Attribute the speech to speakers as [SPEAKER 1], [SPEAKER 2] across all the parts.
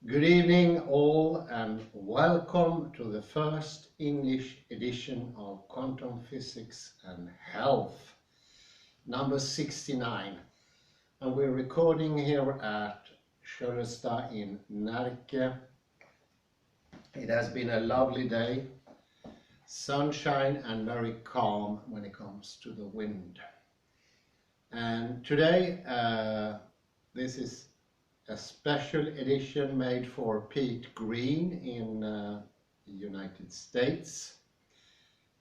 [SPEAKER 1] Good evening all and welcome to the first English edition of Quantum Physics and Health, number 69. And we're recording here at Sjösta in Närke. It has been a lovely day, sunshine and very calm when it comes to the wind. And today this is a special edition made for Pete Green in the United States,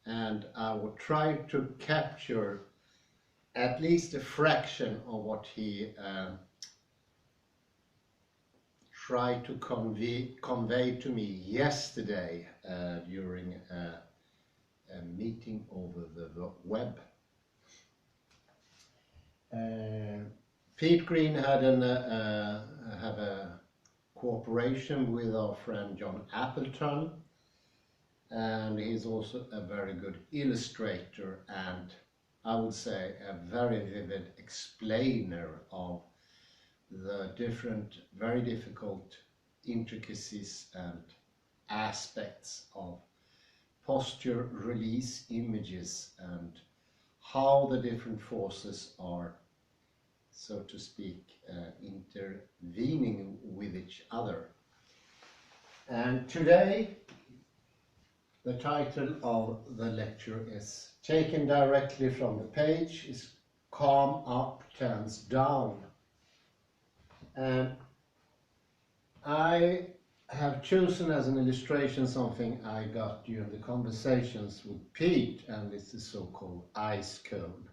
[SPEAKER 1] and I will try to capture at least a fraction of what he tried to convey to me yesterday during a meeting over the web. Pete Green had have a cooperation with our friend John Appleton, and he's also a very good illustrator and I would say a very vivid explainer of the different, very difficult intricacies and aspects of posture release images and how the different forces are, so to speak, intervening with each other. And today the title of the lecture is taken directly from the page, is Calm Up, Tense Down. And I have chosen as an illustration something I got during the conversations with Pete, and it's the so-called ice cone.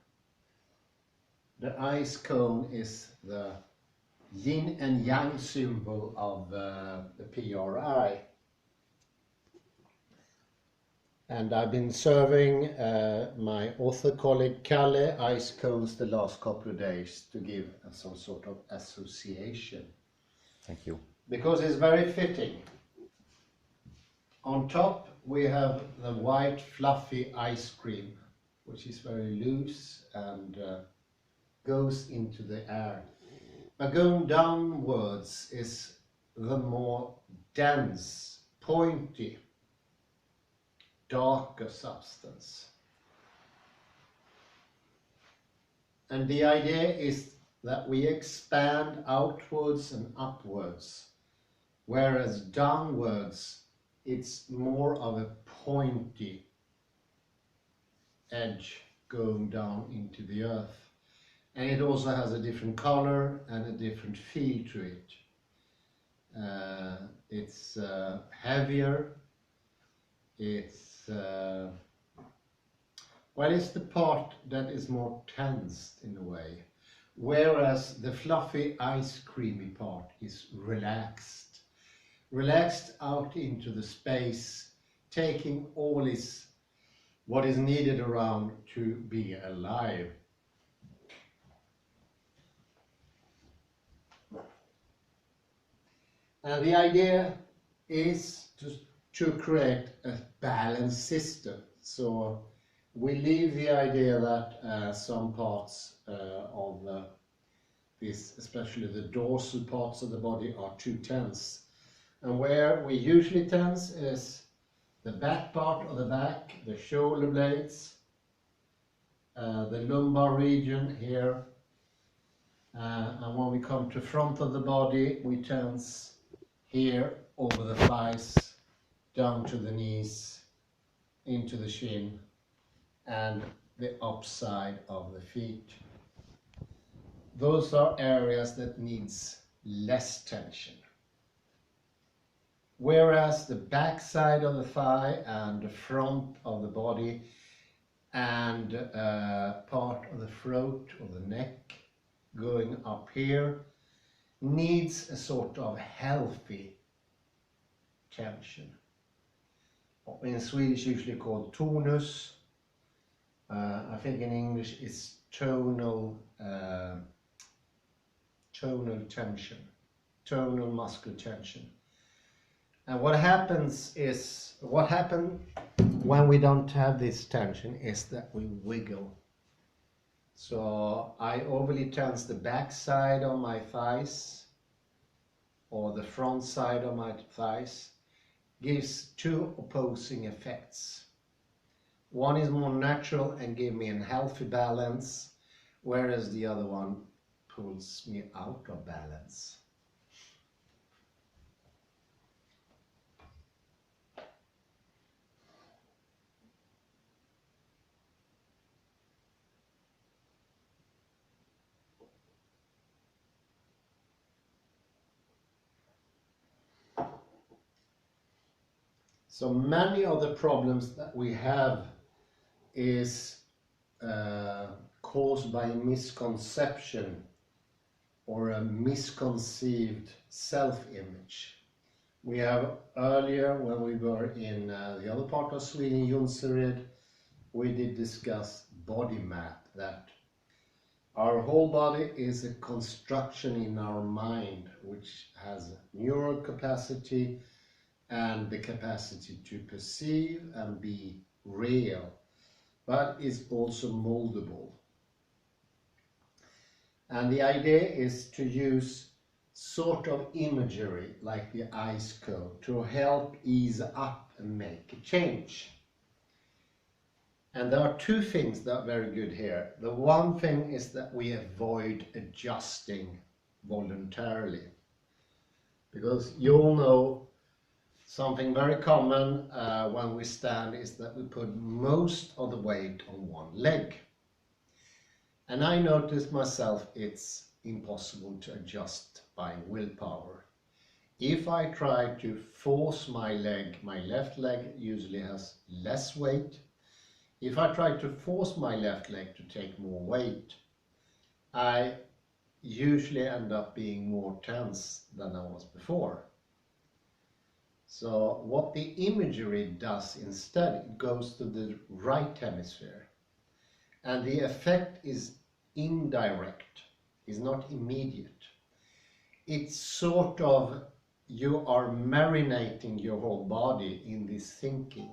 [SPEAKER 1] The ice cone is the yin and yang symbol of the PRI. And I've been serving my author colleague Kalle ice cones the last couple of days to give some sort of association.
[SPEAKER 2] Thank you.
[SPEAKER 1] Because it's very fitting. On top we have the white fluffy ice cream, which is very loose and goes into the air. But going downwards is the more dense, pointy, darker substance. And the idea is that we expand outwards and upwards, whereas downwards it's more of a pointy edge going down into the earth. And it also has a different color and a different feel to it. It's heavier. It's it's the part that is more tensed in a way, whereas the fluffy ice creamy part is relaxed out into the space, taking all what is needed around to be alive. And the idea is to create a balanced system. So we leave the idea that some parts of this, especially the dorsal parts of the body, are too tense. And where we usually tense is the back part of the back, the shoulder blades, the lumbar region here. And when we come to front of the body, we tense here over the thighs, down to the knees, into the shin, and the upside of the feet. Those are areas that needs less tension. Whereas the back side of the thigh and the front of the body and part of the throat or the neck going up here needs a sort of healthy tension. In Swedish usually called tonus. I think in English it's tonal tension, tonal muscular tension. And what happens when we don't have this tension is that we wiggle. So I overly tense the back side of my thighs or the front side of my thighs, gives two opposing effects. One is more natural and gives me a healthy balance, whereas the other one pulls me out of balance. So many of the problems that we have is caused by misconception or a misconceived self-image. We have earlier, when we were in the other part of Sweden, Jonsered, we did discuss body map, that our whole body is a construction in our mind which has neural capacity and the capacity to perceive and be real, but is also moldable. And the idea is to use sort of imagery like the ice cone to help ease up and make a change. And there are two things that are very good here. The one thing is that we avoid adjusting voluntarily, because you all know something very common when we stand is that we put most of the weight on one leg. And I noticed myself it's impossible to adjust by willpower. If I try to force my leg, my left leg usually has less weight. If I try to force my left leg to take more weight, I usually end up being more tense than I was before. So what the imagery does instead, it goes to the right hemisphere. And the effect is indirect, is not immediate. It's sort of, you are marinating your whole body in this thinking.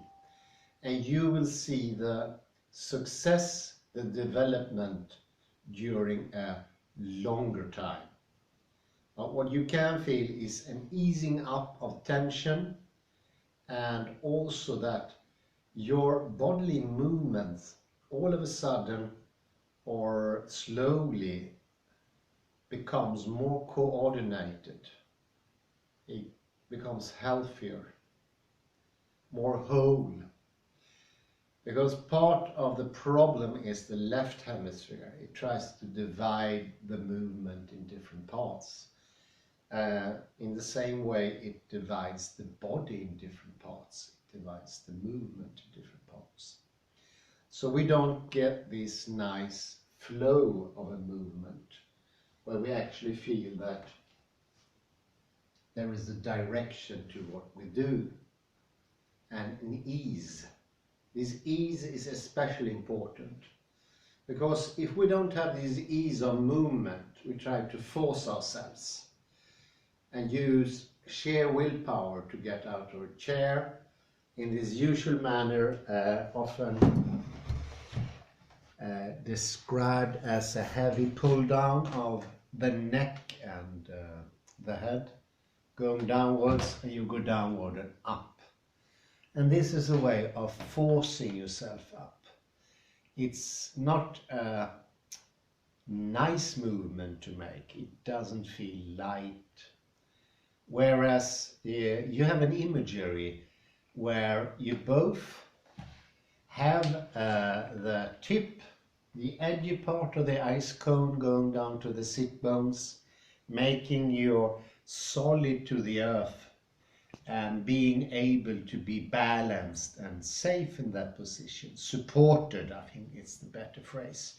[SPEAKER 1] And you will see the success, the development during a longer time. But what you can feel is an easing up of tension, and also that your bodily movements all of a sudden or slowly becomes more coordinated. It becomes healthier, more whole. Because part of the problem is the left hemisphere. It tries to divide the movement in different parts. In the same way it divides the body in different parts. It divides the movement in different parts. So we don't get this nice flow of a movement where we actually feel that there is a direction to what we do and an ease. This ease is especially important, because if we don't have this ease of movement, we try to force ourselves and use sheer willpower to get out of a chair in this usual manner, often described as a heavy pull down of the neck and the head, going downwards, and you go downward and up. And this is a way of forcing yourself up. It's not a nice movement to make. It doesn't feel light. Whereas you have an imagery where you both have the tip, the edgy part of the ice cone going down to the sit bones, making you solid to the earth and being able to be balanced and safe in that position, supported, I think it's the better phrase.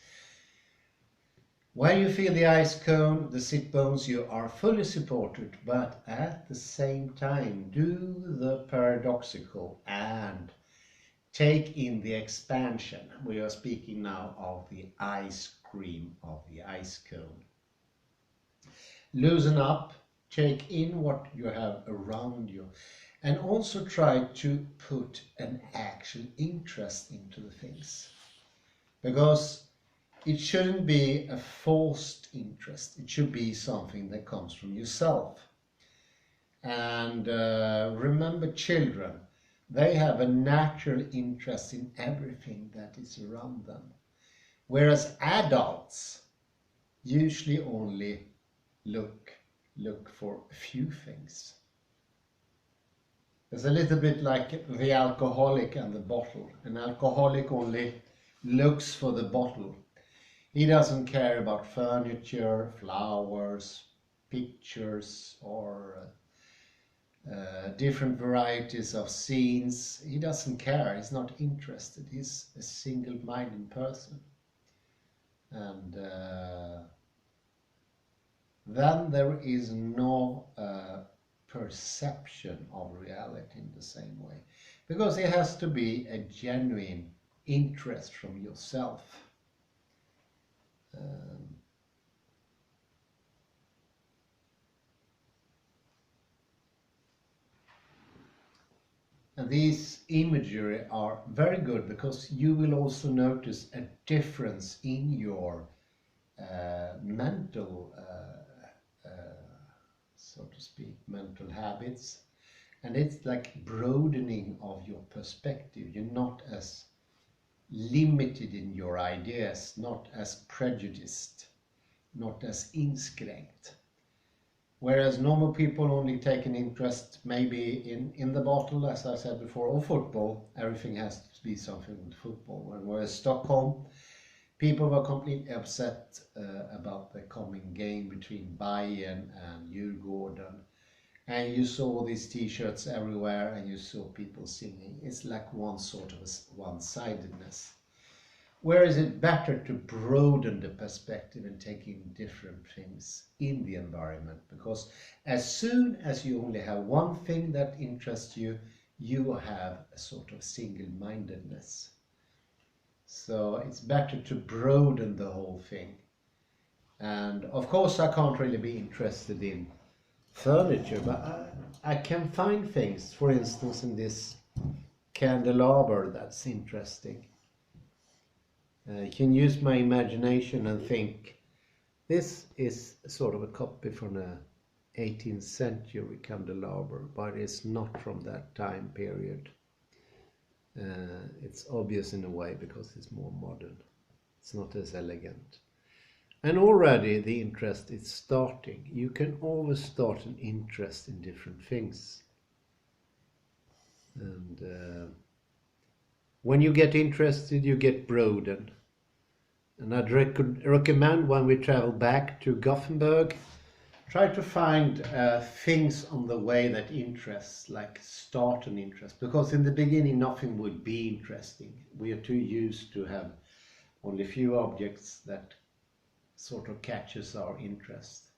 [SPEAKER 1] When you feel the ice cone, the sit bones, you are fully supported, but at the same time do the paradoxical and take in the expansion. We are speaking now of the ice cream of the ice cone. Loosen up, take in what you have around you, and also try to put an actual interest into the things. Because it shouldn't be a forced interest, it should be something that comes from yourself. And remember, children, they have a natural interest in everything that is around them. Whereas adults usually only look for a few things. It's a little bit like the alcoholic and the bottle. An alcoholic only looks for the bottle. He doesn't care about furniture, flowers, pictures, or different varieties of scenes. He doesn't care. He's not interested. He's a single-minded person. And then there is no perception of reality in the same way, because it has to be a genuine interest from yourself. And these imagery are very good because you will also notice a difference in your mental, so to speak, mental habits. And it's like broadening of your perspective. You're not as limited in your ideas, not as prejudiced, not as inskränkt. Whereas normal people only take an interest maybe in the bottle, as I said before, or football. Everything has to be something with football. And whereas Stockholm, people were completely upset about the coming game between Bayern and Djurgården. And you saw these t-shirts everywhere and you saw people singing. It's like one sort of one-sidedness. Whereas it's better to broaden the perspective and take in different things in the environment, because as soon as you only have one thing that interests you, you have a sort of single-mindedness. So it's better to broaden the whole thing. And of course I can't really be interested in furniture, but I can find things, for instance in this candelabra, that's interesting. You can use my imagination and think, this is sort of a copy from a 18th century candelabra, but it's not from that time period. It's obvious in a way because it's more modern. It's not as elegant. And already the interest is starting. You can always start an interest in different things. And when you get interested, you get broadened. And I'd recommend when we travel back to Gothenburg, try to find things on the way that interests, like start an interest. Because in the beginning nothing would be interesting. We are too used to have only few objects that sort of catches our interest.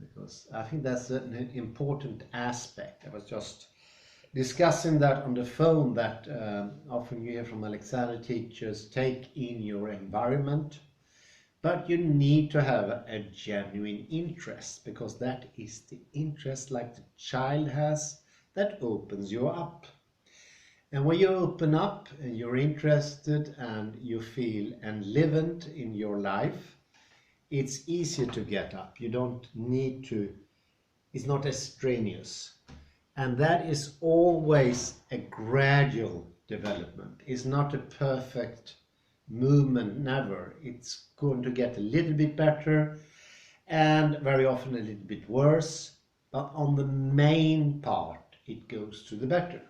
[SPEAKER 1] Because I think that's an important aspect. I was just discussing that on the phone, that often you hear from Alexander teachers, take in your environment, but you need to have a genuine interest, because that is the interest like the child has that opens you up. And when you open up and you're interested and you feel enlivened in your life, it's easier to get up. You don't need to, it's not as strenuous. And that is always a gradual development. It's not a perfect movement, never. It's going to get a little bit better and very often a little bit worse. But on the main part, it goes to the better.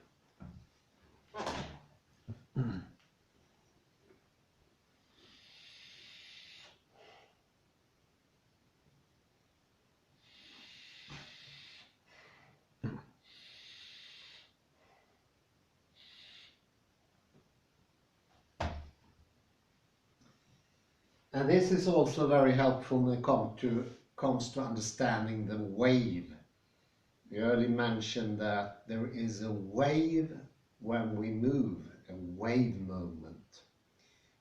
[SPEAKER 1] And this is also very helpful when it comes to understanding the wave. We earlier mentioned that there is a wave when we move, a wave movement.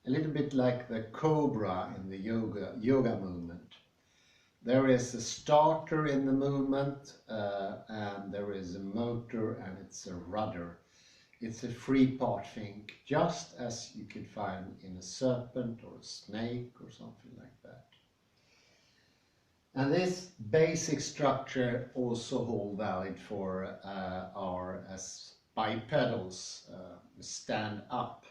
[SPEAKER 1] A little bit like the cobra in the yoga movement. There is a starter in the movement and there is a motor and it's a rudder. It's a three-part thing, just as you could find in a serpent or a snake or something like that. And this basic structure also hold valid for our as bipedals, stand up.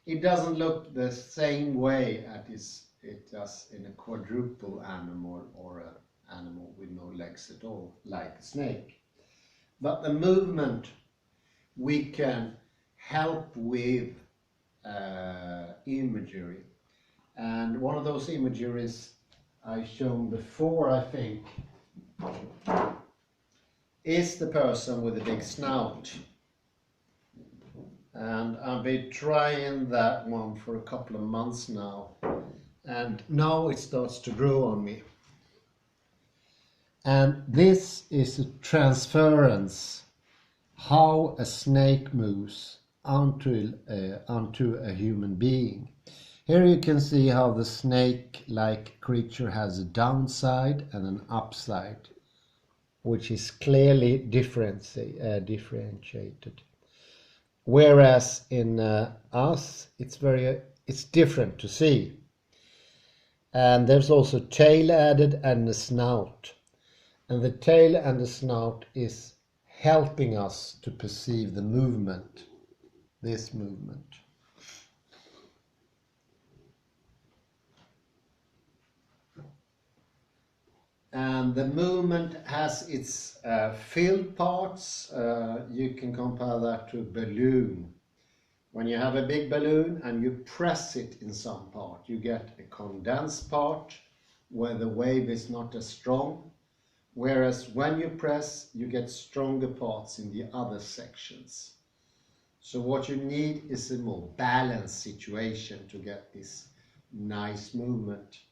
[SPEAKER 1] It doesn't look the same way as it does in a quadruped animal or an animal with no legs at all, like a snake. But the movement we can help with imagery. And one of those imageries I've shown before, I think, is the person with the big snout. And I've been trying that one for a couple of months now, and now it starts to grow on me. And this is a transference, how a snake moves onto a human being. Here you can see how the snake-like creature has a downside and an upside, which is clearly differentiated. Whereas in us, it's different to see. And there's also tail added and a snout. And the tail and the snout is helping us to perceive the movement, this movement. And the movement has its filled parts. You can compare that to a balloon. When you have a big balloon and you press it in some part, you get a condensed part where the wave is not as strong. Whereas when you press, you get stronger parts in the other sections. So what you need is a more balanced situation to get this nice movement.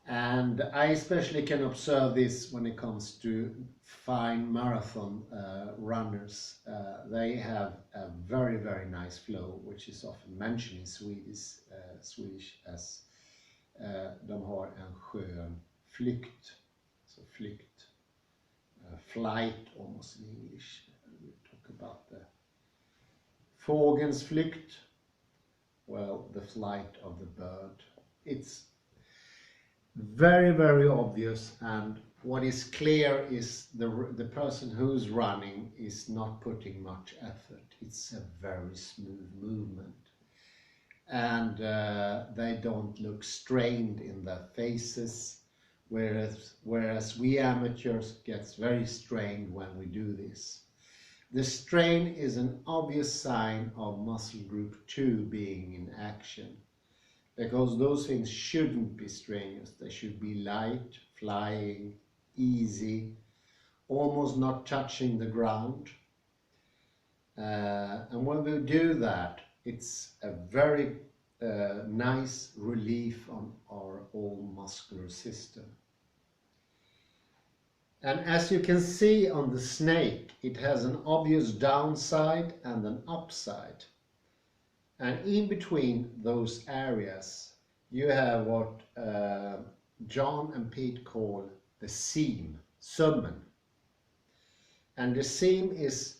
[SPEAKER 1] And I especially can observe this when it comes to fine marathon runners. They have a very, very nice flow, which is often mentioned in Swedish as de har en skön flykt. So flykt, flight almost in English. We talk about the fågelns flykt, well, the flight of the bird. It's very, very obvious, and what is clear is the person who's running is not putting much effort. It's a very smooth movement, and they don't look strained in their faces, whereas we amateurs gets very strained when we do this. The strain is an obvious sign of muscle group 2 being in action, because those things shouldn't be strenuous. They should be light, flying, easy, almost not touching the ground. And when we do that, it's a very nice relief on our whole muscular system. And as you can see on the snake, it has an obvious downside and an upside. And in between those areas, you have what John and Pete call the seam, summen. And the seam is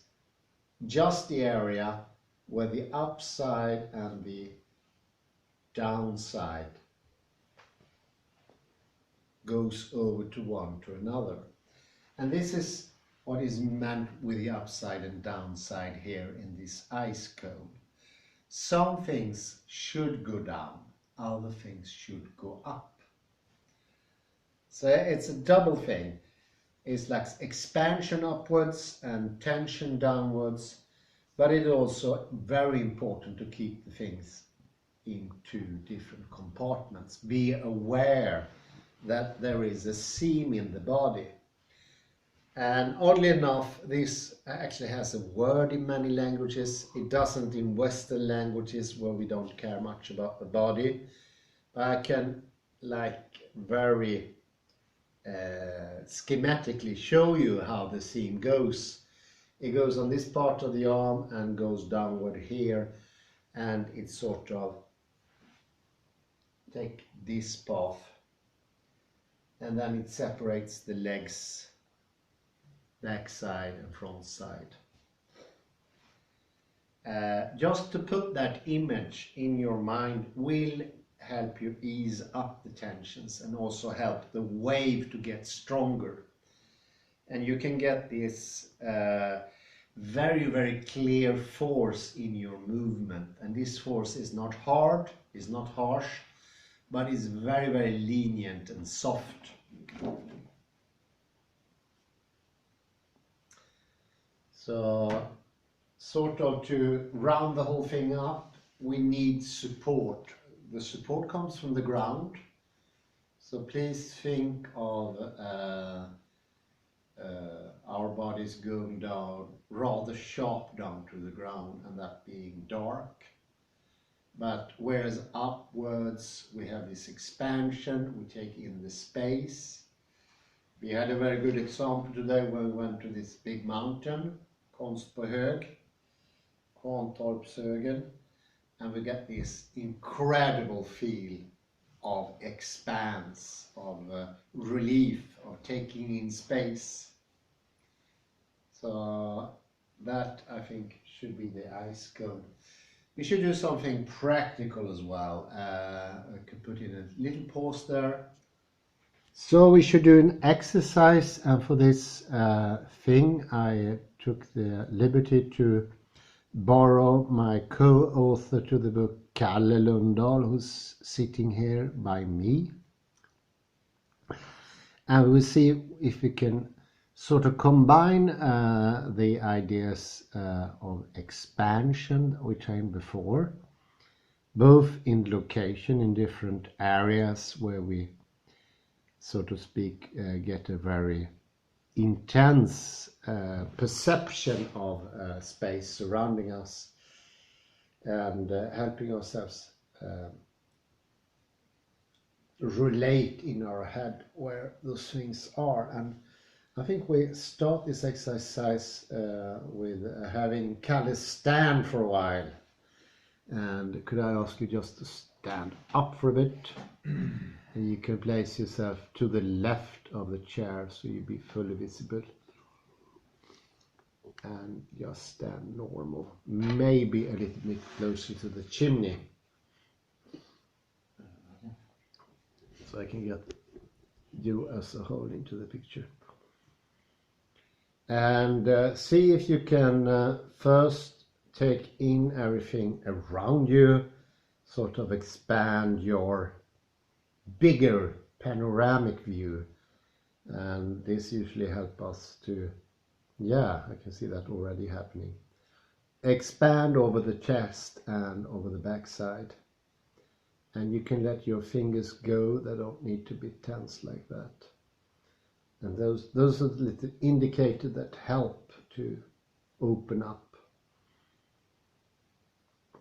[SPEAKER 1] just the area where the upside and the downside goes over to one to another. And this is what is meant with the upside and downside here in this ice cone. Some things should go down, other things should go up. So it's a double thing. It's like expansion upwards and tension downwards, but it's also very important to keep the things into different compartments. Be aware that there is a seam in the body. And oddly enough, this actually has a word in many languages. It doesn't in Western languages where we don't care much about the body. But I can very schematically show you how the seam goes. It goes on this part of the arm and goes downward here, and it sort of take this path, and then it separates the legs, back side and front side. Just to put that image in your mind will help you ease up the tensions and also help the wave to get stronger. And you can get this very, very clear force in your movement. And this force is not hard, is not harsh, but is very, very lenient and soft. So, sort of to round the whole thing up, we need support. The support comes from the ground. So please think of our bodies going down, rather sharp down to the ground, and that being dark. But whereas upwards we have this expansion, we take in the space. We had a very good example today when we went to this big mountain, Konst på hög, Kvarntorpshögen, and we get this incredible feel of expanse, of relief, of taking in space. So that, I think, should be the ice cone. We should do something practical as well. I could put in a little pause there. So we should do an exercise, and for this thing I took the liberty to borrow my co-author to the book, Kalle Lundahl, who's sitting here by me. And we'll see if we can sort of combine the ideas of expansion we trained before, both in location in different areas where we, so to speak, get a very intense perception of space surrounding us, and helping ourselves relate in our head where those things are. And I think we start this exercise with having Kalle stand for a while. And could I ask you just to stand up for a bit? And you can place yourself to the left of the chair so you'll be fully visible. And just stand normal, maybe a little bit closer to the chimney. So I can get you as a whole into the picture. And see if you can first take in everything around you, sort of expand your bigger panoramic view. And this usually helps us to, yeah, I can see that already happening. Expand over the chest and over the backside. And you can let your fingers go, they don't need to be tense like that. And those are the little indicators that help to open up.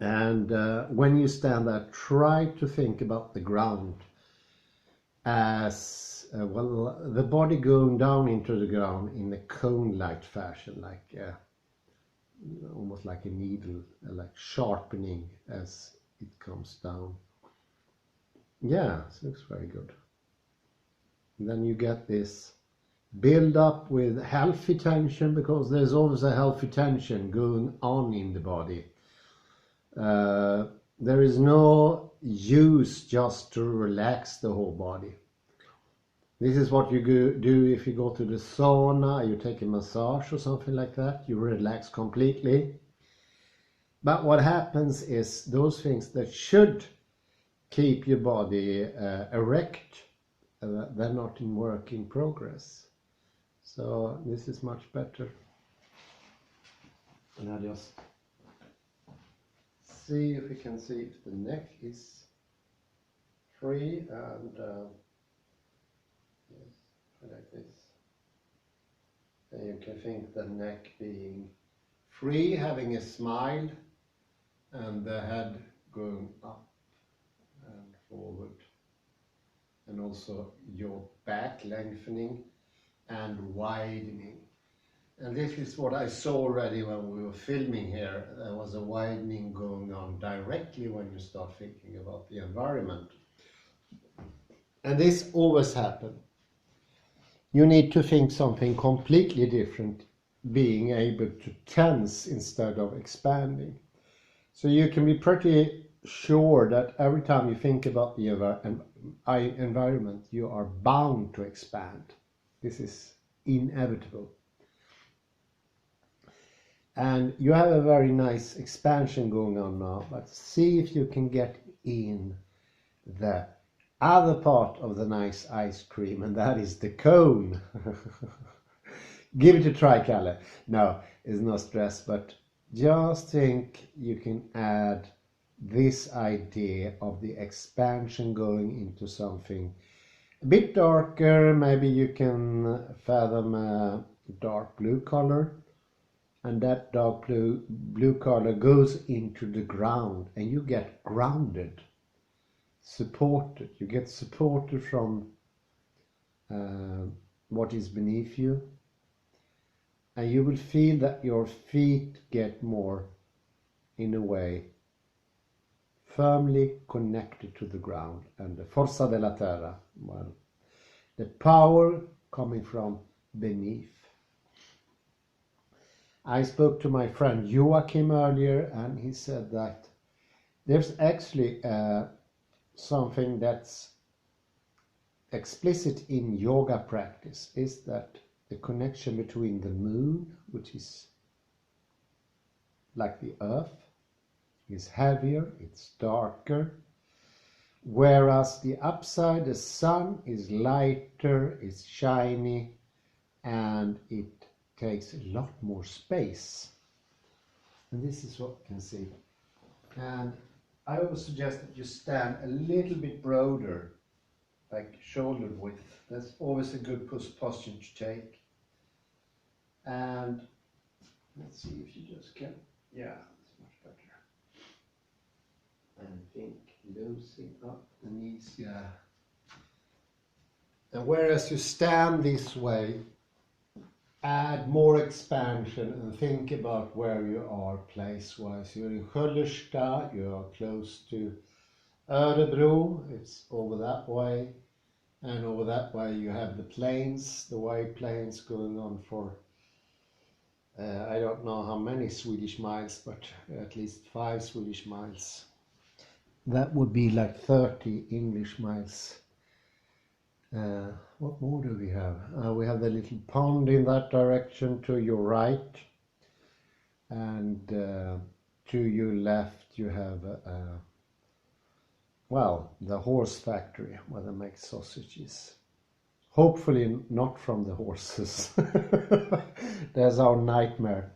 [SPEAKER 1] And when you stand there, try to think about the ground as, well, the body going down into the ground in a cone-like fashion, like almost like a needle, like sharpening as it comes down. Yeah, it looks very good. And then you get this build up with healthy tension, because there's always a healthy tension going on in the body. There is no use just to relax the whole body. This is what you do if you go to the sauna, you take a massage or something like that, you relax completely. But what happens is those things that should keep your body erect, they're not in work in progress. So this is much better. And I just see if we can see if the neck is free, and yes, like this. And you can think the neck being free, having a smile, and the head going up and forward, and also your back lengthening and widening. And this is what I saw already when we were filming here. There was a widening going on directly when you start thinking about the environment. And this always happens. You need to think something completely different, being able to tense instead of expanding. So you can be pretty sure that every time you think about the environment, you are bound to expand. This is inevitable. And you have a very nice expansion going on now, but see if you can get in the other part of the nice ice cream, and that is the cone. Give it a try, Kalle. No, it's no stress, but just think you can add this idea of the expansion going into something a bit darker. Maybe you can fathom a dark blue color, and that dark blue color goes into the ground, and you get grounded, supported. You get supported from what is beneath you, and you will feel that your feet get more, in a way, firmly connected to the ground. And the forza della terra, well, the power coming from beneath. I spoke to my friend Joachim earlier, and he said that there's actually something that's explicit in yoga practice, is that the connection between the moon, which is like the earth, is heavier, it's darker, whereas the upside, the sun, is lighter, it's shiny, and it takes a lot more space. And this is what you can see. And I always suggest that you stand a little bit broader, like shoulder width. That's always a good posture to take. And let's see if you just can, yeah, that's much better. And think, loosen up the knees, yeah. And whereas you stand this way, add more expansion and think about where you are place-wise. You're in Sköllersta, you are close to Örebro, it's over that way. And over that way you have the plains, the white plains going on for I don't know how many Swedish miles, but at least 5 Swedish miles. That would be like 30 English miles. What more do we have? We have the little pond in that direction to your right. And to your left you have, well, the horse factory where they make sausages. Hopefully not from the horses. That's our nightmare.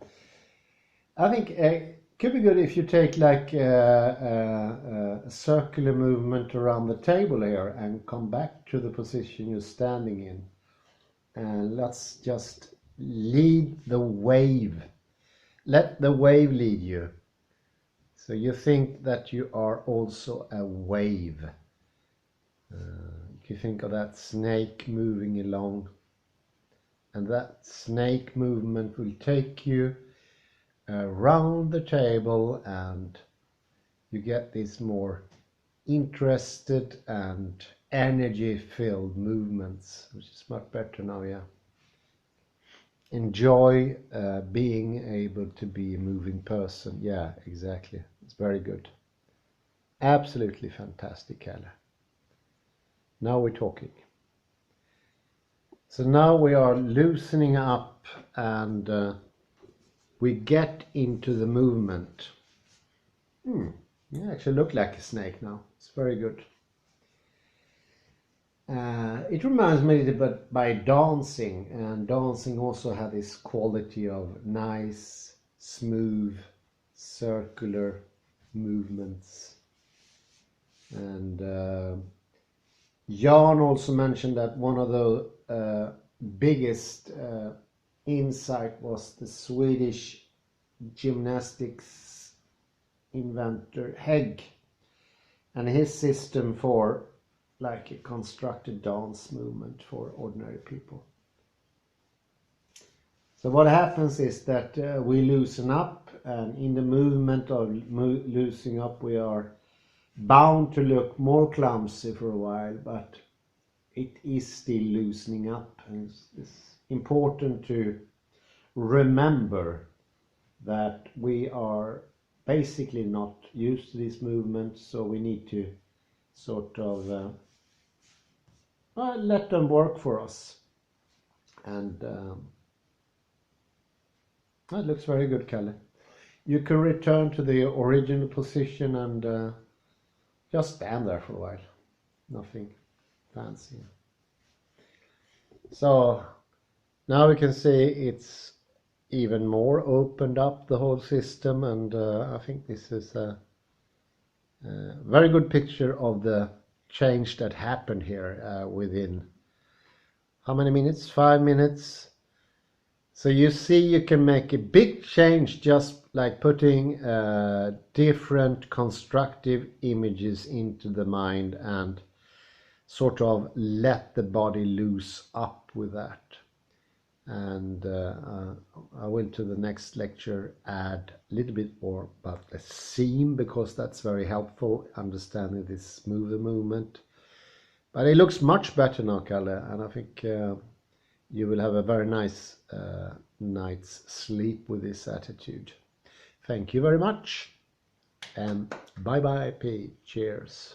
[SPEAKER 1] I think it could be good if you take like a circular movement around the table here and come back to the position you're standing in. And let's just lead the wave. Let the wave lead you. So you think that you are also a wave. You think of that snake moving along, and that snake movement will take you around the table, and you get these more interested and energy-filled movements, which is much better now, yeah. Enjoy being able to be a moving person. Yeah, exactly. It's very good. Absolutely fantastic, Kalle. Now we're talking. So now we are loosening up, and we get into the movement. You actually look like a snake now. It's very good. It reminds me but by dancing, and dancing also has this quality of nice, smooth, circular movements. And Jan also mentioned that one of the biggest insight was the Swedish gymnastics inventor Heidegger and his system for like a constructed dance movement for ordinary people. So what happens is that we loosen up, and in the movement of loosening up we are bound to look more clumsy for a while, but it is still loosening up, and it's important to remember that we are
[SPEAKER 2] basically not used to these movements, so we need to sort of let them work for us. And that looks very good, Kalle. You can return to the original position and just stand there for a while. Nothing fancy. So now we can see it's even more opened up, the whole system, and I think this is a very good picture of the change that happened here within how many minutes? 5 minutes. So you see, you can make a big change just like putting different constructive images into the mind and sort of let the body loose up with that. And I will to the next lecture add a little bit more about the seam, because that's very helpful understanding this smoother movement. But it looks much better now, Kalle, and I think you will have a very nice night's sleep with this attitude. Thank you very much, and bye bye, P. Cheers.